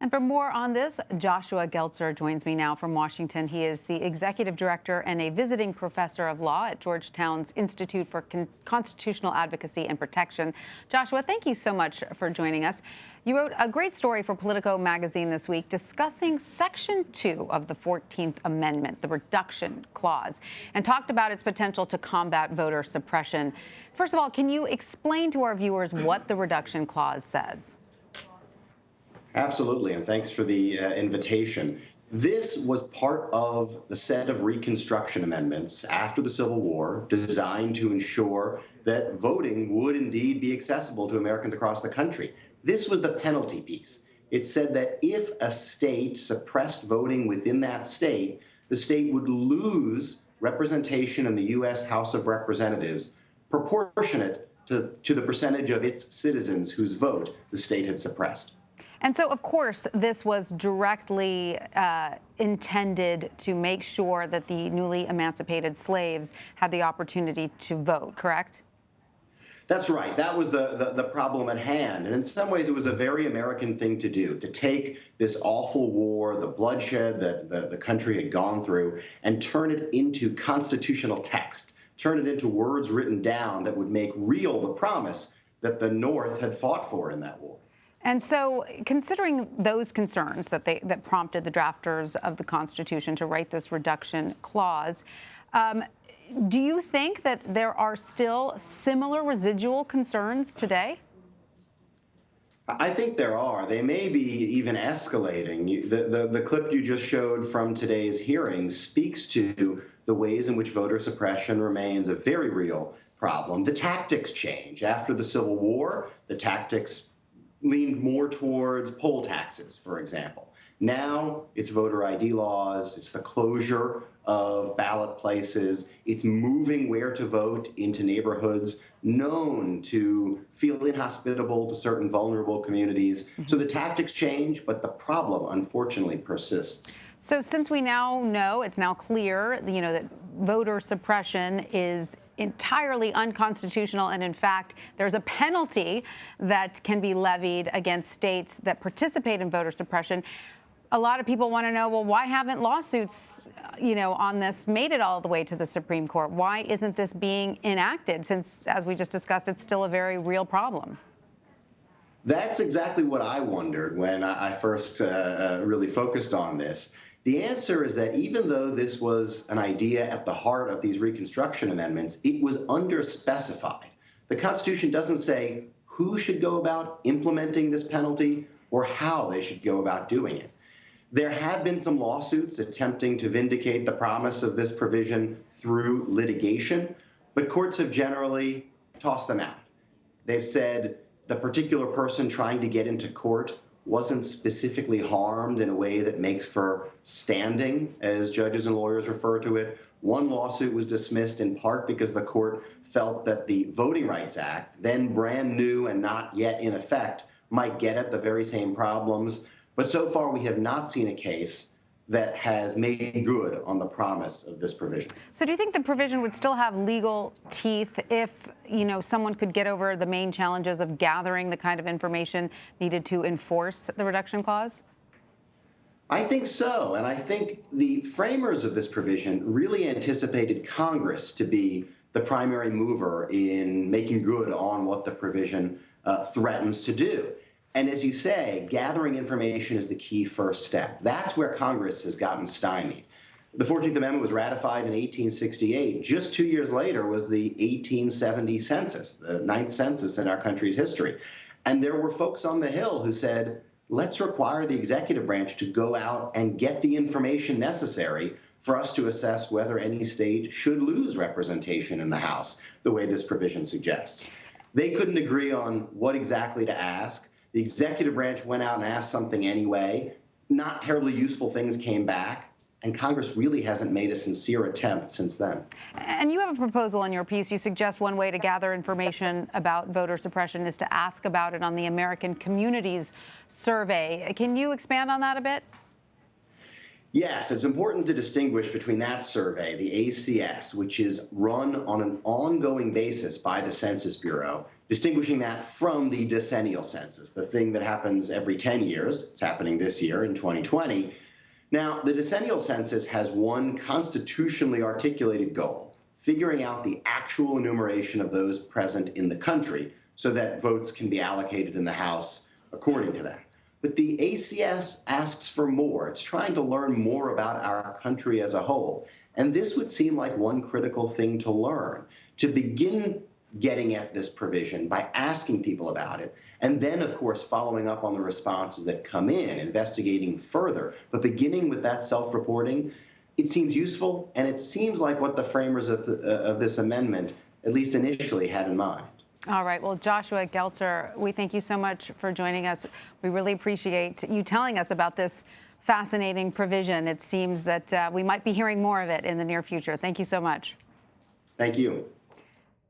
And for more on this, Joshua Geltzer joins me now from Washington. He is the executive director and a visiting professor of law at Georgetown's Institute for Constitutional Advocacy and Protection. Joshua, thank you so much for joining us. You wrote a great story for Politico magazine this week discussing Section 2 of the 14th Amendment, the reduction clause, and talked about its potential to combat voter suppression. First of all, can you explain to our viewers what the reduction clause says? Absolutely, and thanks for the invitation. This was part of the set of Reconstruction amendments after the Civil War designed to ensure that voting would indeed be accessible to Americans across the country. This was the penalty piece. It said that if a state suppressed voting within that state, the state would lose representation in the U.S. House of Representatives proportionate to the percentage of its citizens whose vote the state had suppressed. And so, of course, this was directly intended to make sure that the newly emancipated slaves had the opportunity to vote, correct? That's right. That was the problem at hand. And in some ways, it was a very American thing to do, to take this awful war, the bloodshed that the country had gone through, and turn it into constitutional text, turn it into words written down that would make real the promise that the North had fought for in that war. And so, considering those concerns that prompted the drafters of the Constitution to write this reduction clause, do you think that there are still similar residual concerns today? I think there are. They may be even escalating. The clip you just showed from today's hearing speaks to the ways in which voter suppression remains a very real problem. The tactics change. After the Civil War, the tactics leaned more towards poll taxes, for example. Now it's voter ID laws, it's the closure of ballot places, it's moving where to vote into neighborhoods known to feel inhospitable to certain vulnerable communities. So the tactics change, but the problem, unfortunately, persists. So since we now know, it's now clear, that voter suppression is entirely unconstitutional, and in fact, there's a penalty that can be levied against states that participate in voter suppression. A lot of people want to know, well, why haven't lawsuits, on this made it all the way to the Supreme Court? Why isn't this being enacted since, as we just discussed, it's still a very real problem? That's exactly what I wondered when I first really focused on this. The answer is that even though this was an idea at the heart of these Reconstruction amendments, it was underspecified. The Constitution doesn't say who should go about implementing this penalty or how they should go about doing it. There have been some lawsuits attempting to vindicate the promise of this provision through litigation, but courts have generally tossed them out. They've said the particular person trying to get into court wasn't specifically harmed in a way that makes for standing, as judges and lawyers refer to it. One lawsuit was dismissed in part because the court felt that the Voting Rights Act, then brand new and not yet in effect, might get at the very same problems. But so far, we have not seen a case that has made good on the promise of this provision. So do you think the provision would still have legal teeth if, someone could get over the main challenges of gathering the kind of information needed to enforce the reduction clause? I think so. And I think the framers of this provision really anticipated Congress to be the primary mover in making good on what the provision threatens to do. And as you say, gathering information is the key first step. That's where Congress has gotten stymied. The 14th Amendment was ratified in 1868. Just 2 years later was the 1870 census, the ninth census in our country's history. And there were folks on the Hill who said, let's require the executive branch to go out and get the information necessary for us to assess whether any state should lose representation in the House, the way this provision suggests. They couldn't agree on what exactly to ask. The executive branch went out and asked something anyway. Not terribly useful things came back, and Congress really hasn't made a sincere attempt since then. And you have a proposal in your piece. You suggest one way to gather information about voter suppression is to ask about it on the American Communities Survey. Can you expand on that a bit? Yes, it's important to distinguish between that survey, the ACS, which is run on an ongoing basis by the Census Bureau, distinguishing that from the decennial census, the thing that happens every 10 years. It's happening this year in 2020. Now, the decennial census has one constitutionally articulated goal: figuring out the actual enumeration of those present in the country so that votes can be allocated in the House according to that. But the ACS asks for more. It's trying to learn more about our country as a whole. And this would seem like one critical thing to learn, to begin getting at this provision by asking people about it, and then, of course, following up on the responses that come in, investigating further. But beginning with that self-reporting, it seems useful, and it seems like what the framers of this amendment, at least initially, had in mind. All right. Well, Joshua Geltzer, we thank you so much for joining us. We really appreciate you telling us about this fascinating provision. It seems that we might be hearing more of it in the near future. Thank you so much. Thank you.